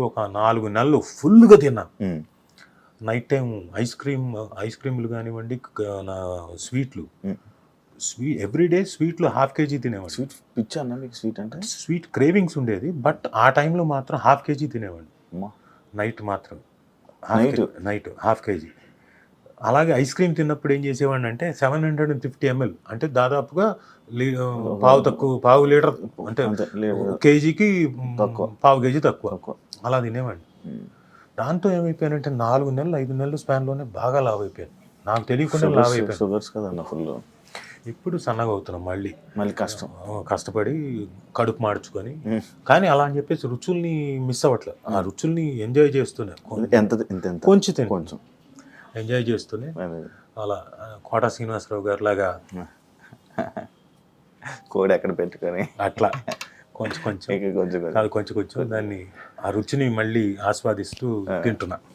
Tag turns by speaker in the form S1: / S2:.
S1: ఒక 4 నెలలు ఫుల్గా తిన్నాను.
S2: ఉమ్,
S1: నైట్ టైం ఐస్ క్రీమ్లు కానివ్వండి, నా స్వీట్లు
S2: ఉమ్.
S1: ఎవ్రీడే స్వీట్లు హాఫ్ కేజీ తినేవాడిని.
S2: స్వీట్ పిచ్చా అన్న మీకు స్వీట్ అంటే?
S1: స్వీట్ క్రేవింగ్స్ ఉండేది, బట్ ఆ టైంలో మాత్రం హాఫ్ కేజీ తినేవాడిని.
S2: అమ్మా.
S1: నైట్ మాత్రం
S2: నైట్
S1: హాఫ్ కేజీ. అలాగే ఐస్ క్రీమ్ తిన్నప్పుడు ఏం చేసేవాడిని అంటే 750 ml, అంటే దాదాపుగా పావు లీటర్, అంటే
S2: అంతే, లేదు,
S1: కేజీకి
S2: తక్కువ.
S1: పావు కేజీ తక్కువ,
S2: తక్కువ.
S1: అలా తినేవాడిని.
S2: ఉమ్.
S1: దాంతో ఏమైపోయానంటే 4 నెలలు 5 నెలలు స్పాన్లోనే బాగా లావ్ అయిపోయాను. నాకు తెలియకుండా లావ్ అయిపోయాను.
S2: షుగర్స్ కదన్న ఫుల్.
S1: ఇప్పుడు సన్నగా అవుతున్నాం మళ్ళీ
S2: కష్టం.
S1: కష్టపడి కడుపు మార్చుకొని. కానీ అలా అని చెప్పేసి రుచుల్ని మిస్ అవ్వట్లేదు. ఆ రుచుల్ని ఎంజాయ్ చేస్తూనే
S2: ఎంత
S1: కొంచెం ఎంజాయ్ చేస్తూనే అలా కోట శ్రీనివాసరావు గారి లాగా
S2: కోడి ఎక్కడ పెట్టుకొని
S1: అట్లా కొంచెం దాన్ని ఆ రుచిని మళ్ళీ ఆస్వాదిస్తూ తింటున్నా.